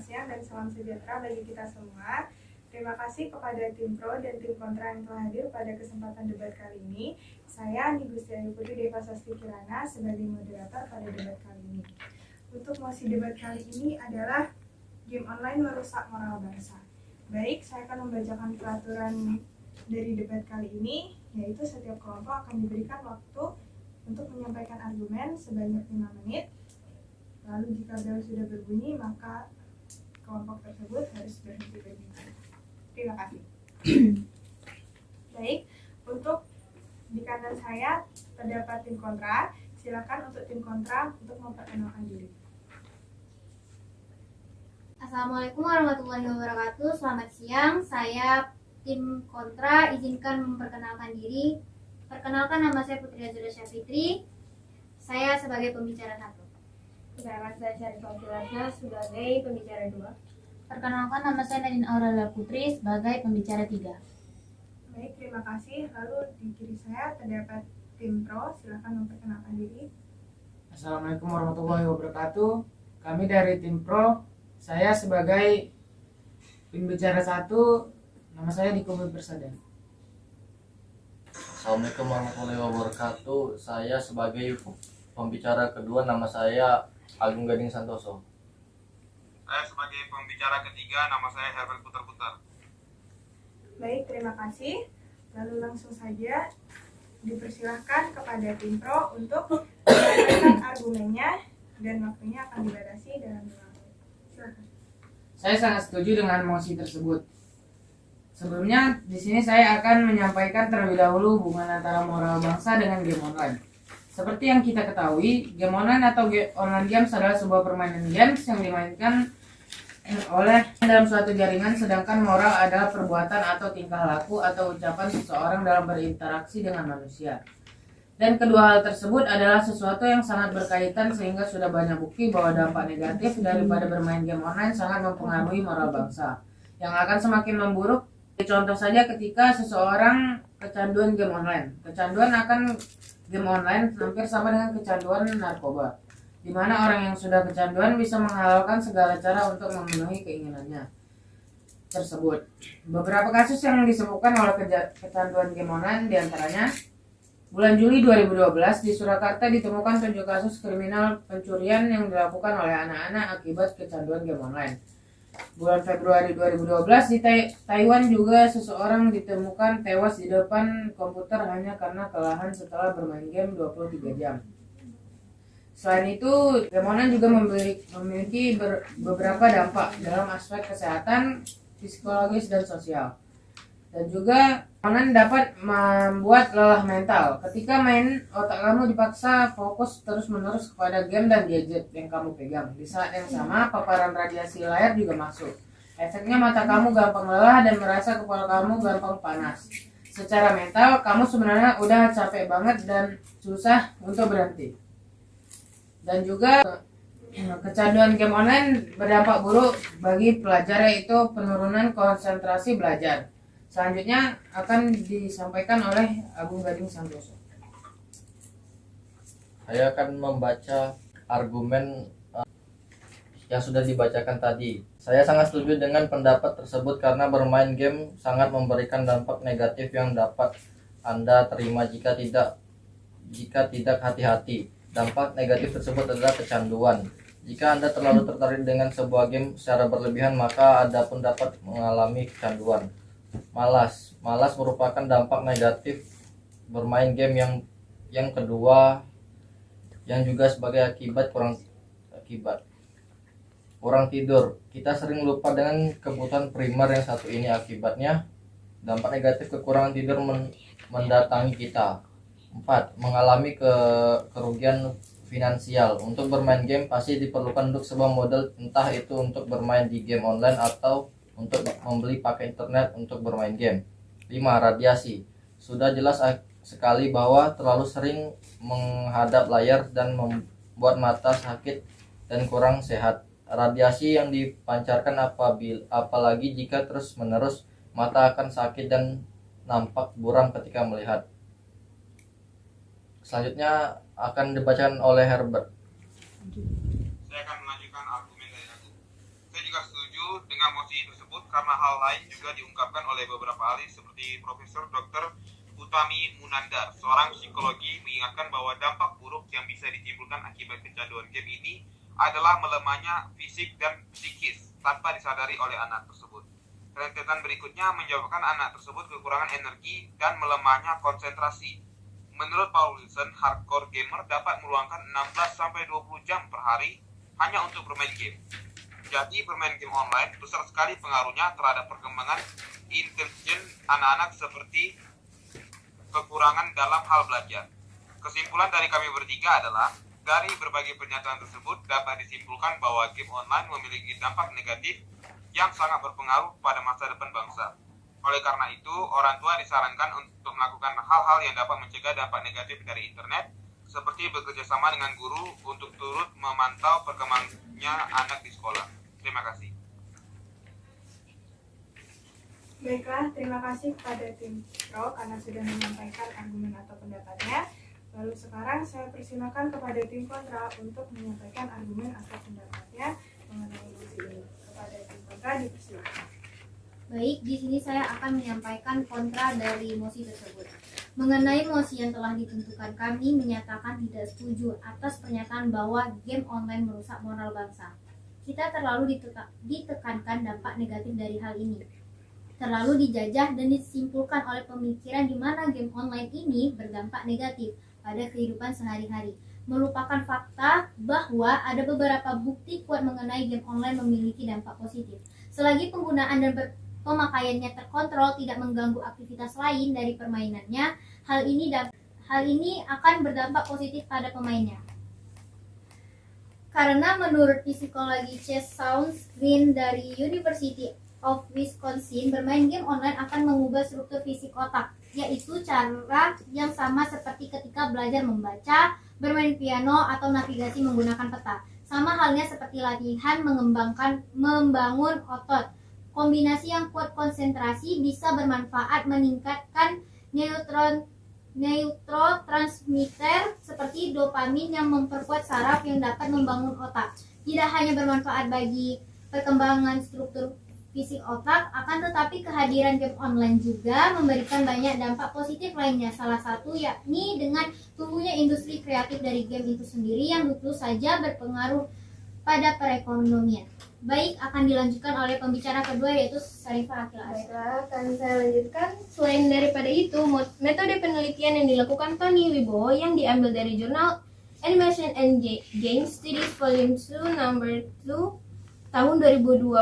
siang dan salam sejahtera bagi kita semua. Terima kasih kepada tim pro dan tim kontra yang telah hadir pada kesempatan debat kali ini. Saya Andi Gustiayu Putri Deva Sasti Kirana sebagai moderator pada debat kali ini. Untuk mosi debat kali ini adalah game online merusak moral bangsa. Baik, saya akan membacakan peraturan dari debat kali ini, yaitu setiap kelompok akan diberikan waktu untuk menyampaikan argumen sebanyak 5 menit. Lalu jika bel sudah berbunyi, maka kelompok tersebut harus berhenti berbicara. Terima kasih. Baik, untuk di kanan saya terdapat tim kontra. Silakan untuk tim kontra untuk memperkenalkan diri. Assalamualaikum warahmatullahi wabarakatuh. Selamat siang. Saya tim kontra. Izinkan memperkenalkan diri. Perkenalkan, nama saya Putri Azura Syafitri. Saya sebagai pembicara 1. Perkenalkan, saya Syarifah Filasha sebagai pembicara 2. Perkenalkan, nama saya Nadine Aurelia Putri sebagai pembicara 3. Baik, terima kasih. Lalu di kiri saya terdapat tim pro. Silakan memperkenalkan diri. Assalamualaikum warahmatullahi wabarakatuh. Kami dari tim pro. Saya sebagai pembicara 1. Nama saya Diko Persada. Assalamualaikum warahmatullahi wabarakatuh. Saya sebagai pembicara kedua, nama saya Agung Gading Santoso. Saya sebagai pembicara ketiga, nama saya Herbert Putar-Putar. Baik, terima kasih. Lalu langsung saja dipersilahkan kepada tim pro untuk menyampaikan argumennya dan waktunya akan dibatasi dalam 5 menit. Silakan. Saya sangat setuju dengan mosi tersebut. Sebelumnya, di sini saya akan menyampaikan terlebih dahulu hubungan antara moral bangsa dengan game online. Seperti yang kita ketahui, game online atau online games adalah sebuah permainan games yang dimainkan oleh dalam suatu jaringan, sedangkan moral adalah perbuatan atau tingkah laku atau ucapan seseorang dalam berinteraksi dengan manusia. Dan kedua hal tersebut adalah sesuatu yang sangat berkaitan sehingga sudah banyak bukti bahwa dampak negatif daripada bermain game online sangat mempengaruhi moral bangsa, yang akan semakin memburuk. Contoh saja ketika seseorang kecanduan game online. Kecanduan akan game online hampir sama dengan kecanduan narkoba, di mana orang yang sudah kecanduan bisa menghalalkan segala cara untuk memenuhi keinginannya tersebut. Beberapa kasus yang disebutkan oleh kecanduan game online diantaranya, bulan Juli 2012 di Surakarta ditemukan 7 kasus kriminal pencurian yang dilakukan oleh anak-anak akibat kecanduan game online. Bulan Februari 2012 di Taiwan juga seseorang ditemukan tewas di depan komputer hanya karena kelelahan setelah bermain game 23 jam. Selain itu, game online juga memiliki beberapa dampak dalam aspek kesehatan, psikologis, dan sosial. Dan juga online dapat membuat lelah mental. Ketika main, otak kamu dipaksa fokus terus-menerus kepada game dan gadget yang kamu pegang. Di saat yang sama, paparan radiasi layar juga masuk. Efeknya mata kamu gampang lelah dan merasa kepala kamu gampang panas. Secara mental, kamu sebenarnya udah capek banget dan susah untuk berhenti. Dan juga kecanduan game online berdampak buruk bagi pelajar, yaitu penurunan konsentrasi belajar. Selanjutnya akan disampaikan oleh Agung Gading Santoso. Saya akan membaca argumen yang sudah dibacakan tadi. Saya sangat setuju dengan pendapat tersebut karena bermain game sangat memberikan dampak negatif yang dapat Anda terima jika tidak hati-hati. Dampak negatif tersebut adalah kecanduan. Jika Anda terlalu tertarik dengan sebuah game secara berlebihan, maka Anda pun dapat mengalami kecanduan. Malas merupakan dampak negatif bermain game yang kedua, yang juga sebagai akibat kurang tidur. Kita sering lupa dengan kebutuhan primer yang satu ini. Akibatnya dampak negatif kekurangan tidur mendatangi kita. 4. Mengalami kerugian finansial. Untuk bermain game pasti diperlukan untuk sebuah modal, entah itu untuk bermain di game online atau untuk membeli pakai internet untuk bermain game. 5. Radiasi. Sudah jelas sekali bahwa terlalu sering menghadap layar dan membuat mata sakit dan kurang sehat. Radiasi yang dipancarkan apalagi jika terus-menerus, mata akan sakit dan nampak buram ketika melihat. Selanjutnya akan dibacakan oleh Herbert. Saya akan melanjutkan argumen dari aku. Saya juga setuju dengan mosi tersebut karena hal lain juga diungkapkan oleh beberapa ahli seperti Profesor Dr. Utami Munandar, seorang psikologi, mengingatkan bahwa dampak buruk yang bisa ditimbulkan akibat kecanduan game ini adalah melemahnya fisik dan psikis tanpa disadari oleh anak tersebut. Rentetan berikutnya menyebabkan anak tersebut kekurangan energi dan melemahnya konsentrasi. Menurut Paul Wilson, hardcore gamer dapat meluangkan 16-20 jam per hari hanya untuk bermain game. Jadi bermain game online besar sekali pengaruhnya terhadap perkembangan intelijen anak-anak seperti kekurangan dalam hal belajar. Kesimpulan dari kami bertiga adalah, dari berbagai pernyataan tersebut dapat disimpulkan bahwa game online memiliki dampak negatif yang sangat berpengaruh pada masa depan bangsa. Oleh karena itu, orang tua disarankan untuk melakukan hal-hal yang dapat mencegah dampak negatif dari internet, seperti bekerja sama dengan guru untuk turut memantau perkembangannya anak di sekolah. Terima kasih. Baiklah, terima kasih kepada tim Pro karena sudah menyampaikan argumen atau pendapatnya. Lalu sekarang saya persilakan kepada tim kontra untuk menyampaikan argumen atau pendapatnya mengenai mosi ini. Kepada tim kontra dipersilakan. Baik, di sini saya akan menyampaikan kontra dari mosi tersebut. Mengenai mosi yang telah ditentukan, kami menyatakan tidak setuju atas pernyataan bahwa game online merusak moral bangsa. Kita terlalu ditekankan dampak negatif dari hal ini. Terlalu dijajah dan disimpulkan oleh pemikiran di mana game online ini berdampak negatif pada kehidupan sehari-hari, melupakan fakta bahwa ada beberapa bukti kuat mengenai game online memiliki dampak positif. Selagi penggunaan dan pemakaiannya terkontrol, tidak mengganggu aktivitas lain dari permainannya, hal ini akan berdampak positif pada pemainnya. Karena menurut psikologi Chase Sounds Green dari University of Wisconsin, bermain game online akan mengubah struktur fisik otak, yaitu cara yang sama seperti ketika belajar membaca, bermain piano, atau navigasi menggunakan peta. Sama halnya seperti latihan membangun otot. Kombinasi yang kuat konsentrasi bisa bermanfaat meningkatkan neurotransmitter seperti dopamin yang memperkuat saraf yang dapat membangun otak. Tidak hanya bermanfaat bagi perkembangan struktur fisik otak, akan tetapi kehadiran game online juga memberikan banyak dampak positif lainnya. Salah satu yakni dengan tumbuhnya industri kreatif dari game itu sendiri yang tentu saja berpengaruh pada perekonomian. Baik, akan dilanjutkan oleh pembicara kedua yaitu Sarifah Akil Asya. Baiklah, akan saya lanjutkan. Selain daripada itu, metode penelitian yang dilakukan Tony Wibowo yang diambil dari jurnal Animation and Games Studies Volume 2 Number 2 tahun 2020,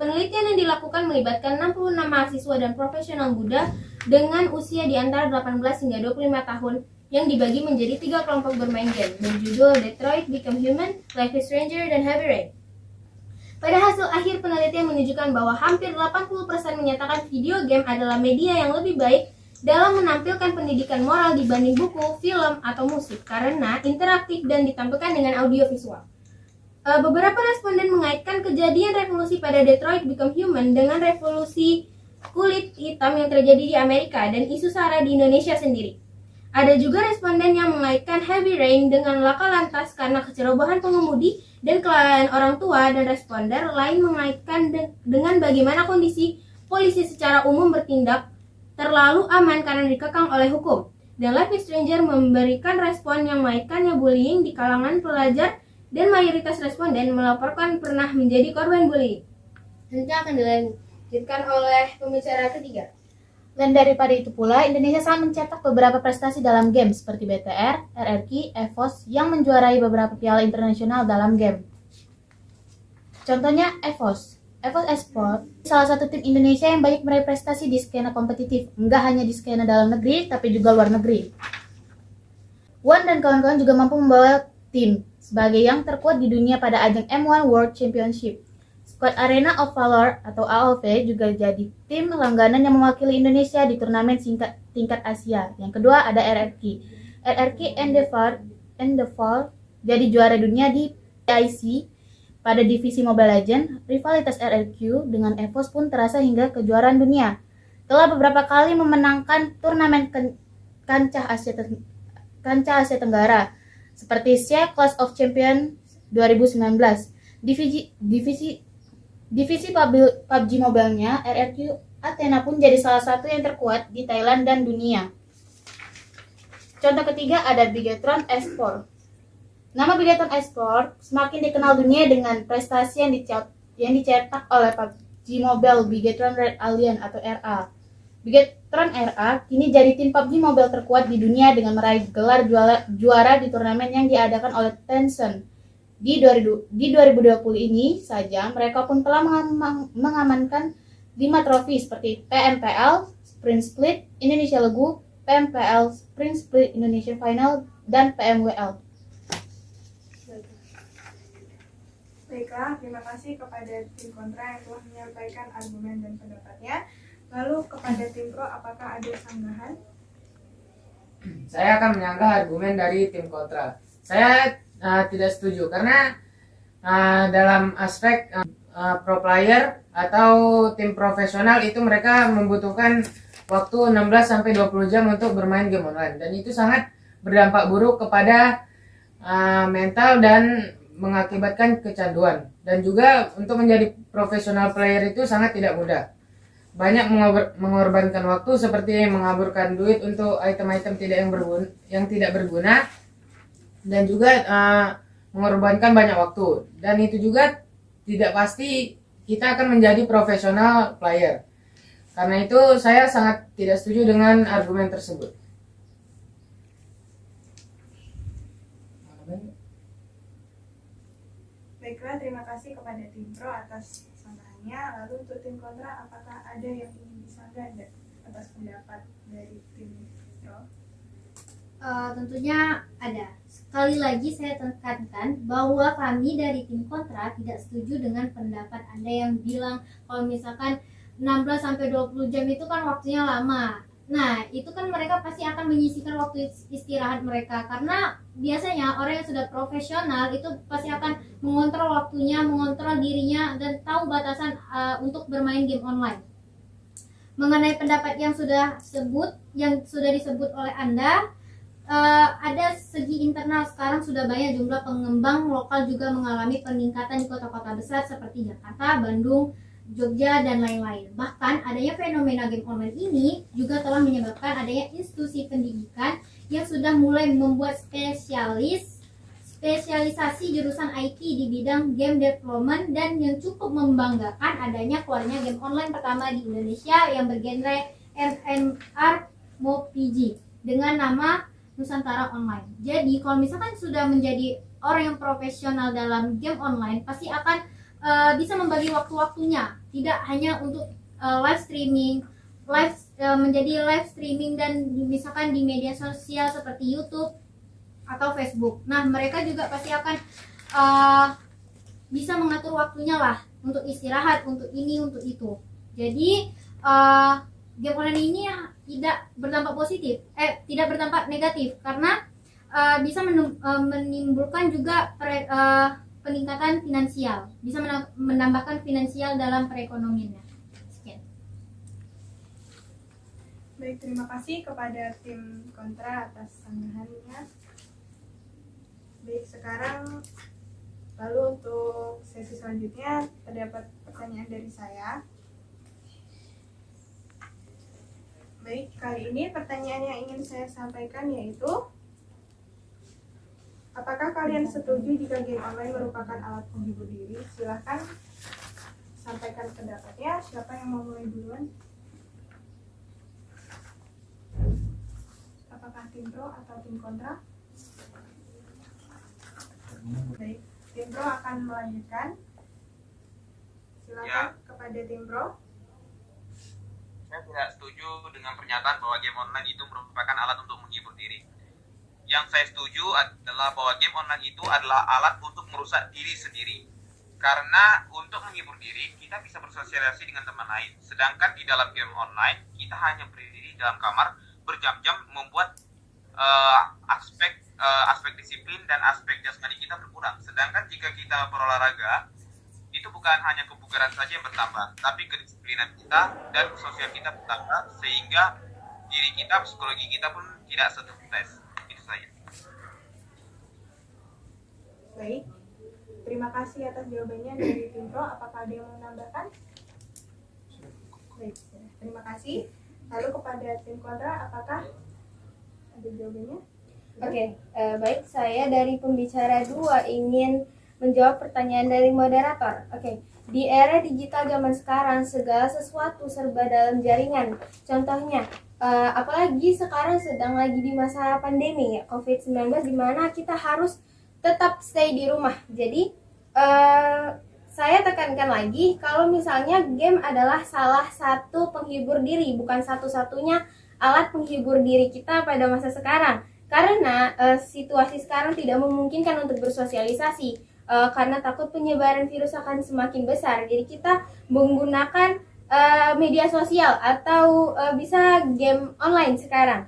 penelitian yang dilakukan melibatkan 66 mahasiswa dan profesional muda dengan usia di antara 18 hingga 25 tahun yang dibagi menjadi 3 kelompok bermain game berjudul Detroit Become Human, Life is Stranger, dan Heavy Rain. Pada hasil akhir penelitian menunjukkan bahwa hampir 80% menyatakan video game adalah media yang lebih baik dalam menampilkan pendidikan moral dibanding buku, film, atau musik karena interaktif dan ditampilkan dengan audio visual. Beberapa responden mengaitkan kejadian revolusi pada Detroit Become Human dengan revolusi kulit hitam yang terjadi di Amerika dan isu SARA di Indonesia sendiri. Ada juga responden yang mengaitkan Heavy Rain dengan laka lantas karena kecerobohan pengemudi dan kelalaian orang tua, dan responder lain mengaitkan dengan bagaimana kondisi polisi secara umum bertindak terlalu aman karena dikekang oleh hukum. Dan Life is Stranger memberikan respon yang mengaitkannya bullying di kalangan pelajar dan mayoritas responden melaporkan pernah menjadi korban bullying. Selanjutnya akan dilanjutkan oleh pembicara ketiga. Dan daripada itu pula, Indonesia sangat mencetak beberapa prestasi dalam game seperti BTR, RRQ, EVOS yang menjuarai beberapa piala internasional dalam game. Contohnya EVOS Esport, salah satu tim Indonesia yang banyak meraih prestasi di skena kompetitif, enggak hanya di skena dalam negeri, tapi juga luar negeri. Wan dan kawan-kawan juga mampu membawa tim sebagai yang terkuat di dunia pada ajang M1 World Championship. Squad Arena of Valor atau AOV juga jadi tim langganan yang mewakili Indonesia di turnamen tingkat Asia. Yang kedua ada RRQ and the Fall jadi juara dunia di PIC pada divisi Mobile Legends. Rivalitas RRQ dengan EVOS pun terasa hingga kejuaraan dunia. Telah beberapa kali memenangkan turnamen kancah Asia Tenggara seperti SEA Clash of Champions 2019, divisi Divisi PUBG Mobile-nya, RRQ Athena pun jadi salah satu yang terkuat di Thailand dan dunia. Contoh ketiga ada Bigetron Esport. Nama Bigetron Esport semakin dikenal dunia dengan prestasi yang dicetak oleh PUBG Mobile Bigetron Red Alliance atau RA. Bigetron RA kini jadi tim PUBG Mobile terkuat di dunia dengan meraih gelar juara di turnamen yang diadakan oleh Tencent. Di 2020 ini saja, mereka pun telah mengamankan 5 trofi seperti PMPL, Sprint Split, Indonesia Lagu, PMPL, Sprint Split Indonesia Final, dan PMWL. Baiklah, terima kasih kepada tim kontra yang telah menyampaikan argumen dan pendapatnya. Lalu kepada tim pro, apakah ada sanggahan? Saya akan menyanggah argumen dari tim kontra. Saya tidak setuju karena dalam aspek pro player atau tim profesional itu mereka membutuhkan waktu 16-20 jam untuk bermain game online, dan itu sangat berdampak buruk kepada mental dan mengakibatkan kecanduan. Dan juga untuk menjadi profesional player itu sangat tidak mudah. Banyak mengorbankan waktu seperti mengaburkan duit untuk item-item yang tidak berguna, dan juga mengorbankan banyak waktu, dan itu juga tidak pasti kita akan menjadi profesional player. Karena itu saya sangat tidak setuju dengan argumen tersebut. Baiklah, terima kasih kepada tim pro atas sanggahannya. Lalu untuk tim kontra, apakah ada yang ingin disanggah atas pendapat dari tim pro? Tentunya ada. Sekali lagi saya tekankan bahwa kami dari tim kontra tidak setuju dengan pendapat Anda yang bilang kalau misalkan 16-20 jam itu kan waktunya lama. Nah, itu kan mereka pasti akan menyisihkan waktu istirahat mereka, karena biasanya orang yang sudah profesional itu pasti akan mengontrol waktunya, mengontrol dirinya, dan tahu batasan untuk bermain game online. Mengenai pendapat yang sudah disebut oleh Anda, ada segi internal. Sekarang sudah banyak jumlah pengembang lokal juga mengalami peningkatan di kota-kota besar seperti Jakarta, Bandung, Jogja, dan lain-lain. Bahkan adanya fenomena game online ini juga telah menyebabkan adanya institusi pendidikan yang sudah mulai membuat spesialisasi jurusan IT di bidang game development, dan yang cukup membanggakan adanya keluarnya game online pertama di Indonesia yang bergenre MMORPG dengan nama Nusantara Online. Jadi kalau misalkan sudah menjadi orang yang profesional dalam game online, pasti akan bisa membagi waktu-waktunya, tidak hanya untuk menjadi live streaming dan misalkan di media sosial seperti YouTube atau Facebook. Nah, mereka juga pasti akan bisa mengatur waktunya lah untuk istirahat, untuk ini, untuk itu. Jadi game online ini tidak berdampak positif, tidak berdampak negatif, karena bisa menimbulkan juga peningkatan finansial, bisa menambahkan finansial dalam perekonomiannya. Sekian. Baik, terima kasih kepada tim kontra atas sanggahannya. Baik, sekarang lalu untuk sesi selanjutnya terdapat pertanyaan dari saya. Baik, kali ini pertanyaan yang ingin saya sampaikan yaitu, apakah kalian setuju jika game online merupakan alat penghibur diri? Silahkan sampaikan pendapatnya. Siapa yang mau mulai duluan? Apakah tim pro atau tim kontra? Baik, tim pro akan melanjutkan. Silakan kepada tim pro. Saya tidak setuju dengan pernyataan bahwa game online itu merupakan alat untuk menghibur diri. Yang saya setuju adalah bahwa game online itu adalah alat untuk merusak diri sendiri. Karena untuk menghibur diri, kita bisa bersosialisasi dengan teman lain. Sedangkan di dalam game online, kita hanya berdiri di dalam kamar berjam-jam, membuat aspek disiplin dan aspek jasmani kita berkurang. Sedangkan jika kita berolahraga, itu bukan hanya kebugaran saja yang bertambah, tapi kedisiplinan kita dan sosial kita bertambah, sehingga diri kita, psikologi kita pun tidak stres. Itu saja. Baik, Terima kasih atas jawabannya dari tim pro. Apakah ada yang mau menambahkan? Baik, terima kasih. Lalu kepada tim kontra, apakah ada jawabannya? Oke, baik, saya dari pembicara 2 ingin menjawab pertanyaan dari moderator. Oke, di era digital zaman sekarang segala sesuatu serba dalam jaringan. Contohnya, apalagi sekarang sedang lagi di masa pandemi ya, COVID-19, di mana kita harus tetap stay di rumah. Jadi, saya tekankan lagi kalau misalnya game adalah salah satu penghibur diri, bukan satu-satunya alat penghibur diri kita pada masa sekarang. Karena situasi sekarang tidak memungkinkan untuk bersosialisasi karena takut penyebaran virus akan semakin besar. Jadi kita menggunakan media sosial atau bisa game online sekarang.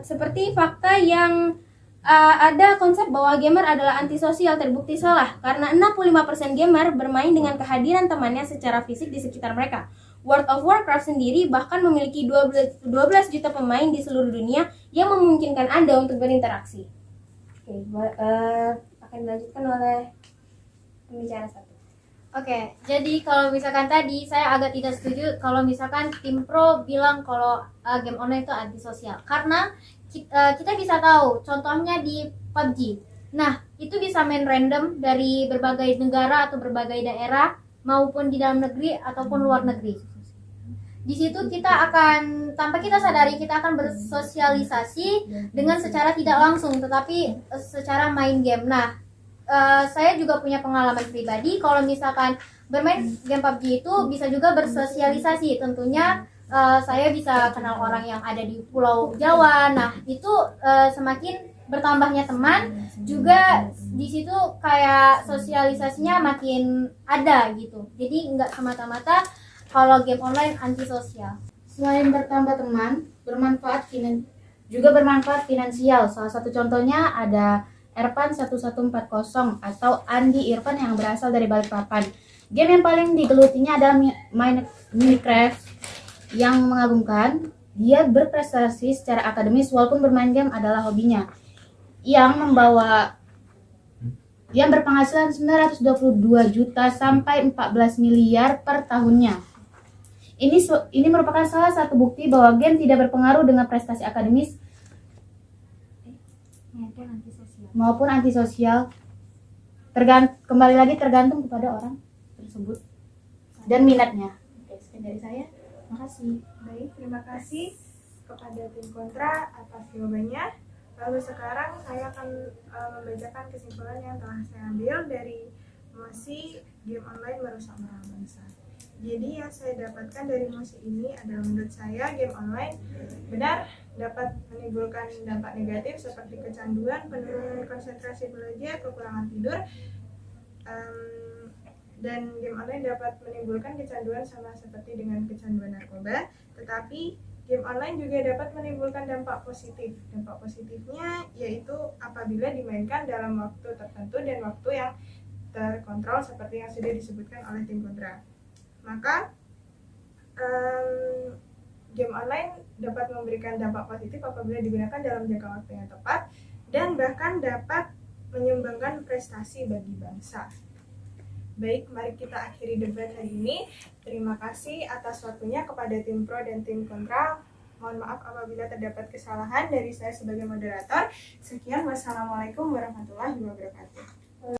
Seperti fakta yang ada konsep bahwa gamer adalah antisosial terbukti salah karena 65% gamer bermain dengan kehadiran temannya secara fisik di sekitar mereka. World of Warcraft sendiri bahkan memiliki 12 juta pemain di seluruh dunia yang memungkinkan Anda untuk berinteraksi. Oke, akan dilanjutkan oleh pembicara satu. Oke, jadi kalau misalkan tadi saya agak tidak setuju kalau misalkan tim pro bilang kalau game online itu antisosial. Karena kita bisa tahu, contohnya di PUBG. Nah, itu bisa main random dari berbagai negara atau berbagai daerah, maupun di dalam negeri ataupun luar negeri. Di situ kita akan, tanpa kita sadari, kita akan bersosialisasi dengan secara tidak langsung, tetapi secara main game. Nah, saya juga punya pengalaman pribadi, kalau misalkan bermain game PUBG itu bisa juga bersosialisasi. Tentunya saya bisa kenal orang yang ada di Pulau Jawa. Nah, itu semakin bertambahnya teman, juga di situ kayak sosialisasinya makin ada gitu. Jadi nggak semata-mata kalau game online antisosial. Selain bertambah teman, juga bermanfaat finansial. Salah satu contohnya ada Erpan 1140 atau Andi Irfan yang berasal dari Balikpapan. Game yang paling digelutinya adalah Minecraft yang mengagumkan. Dia berprestasi secara akademis walaupun bermain game adalah hobinya. Yang berpenghasilan 922 juta sampai 14 miliar per tahunnya. Ini merupakan salah satu bukti bahwa game tidak berpengaruh dengan prestasi akademis maupun antisosial. Kembali lagi tergantung kepada orang tersebut dan minatnya. Oke, sekian dari saya. Terima kasih. Baik, terima kasih kepada tim kontra atas jawabannya. Lalu sekarang saya akan membacakan kesimpulan yang telah saya ambil dari mosi game online merusak moral bangsa. Jadi yang saya dapatkan dari mosi ini adalah menurut saya game online benar dapat menimbulkan dampak negatif seperti kecanduan, penurunan konsentrasi belajar, kekurangan tidur, dan game online dapat menimbulkan kecanduan sama seperti dengan kecanduan narkoba. Tetapi game online juga dapat menimbulkan dampak positif. Dampak positifnya yaitu apabila dimainkan dalam waktu tertentu dan waktu yang terkontrol seperti yang sudah disebutkan oleh tim kontra. Maka game online dapat memberikan dampak positif apabila digunakan dalam jangka waktu yang tepat dan bahkan dapat menyumbangkan prestasi bagi bangsa. Baik, mari kita akhiri debat hari ini. Terima kasih atas waktunya kepada tim pro dan tim kontra. Mohon maaf apabila terdapat kesalahan dari saya sebagai moderator. Sekian, wassalamualaikum warahmatullahi wabarakatuh.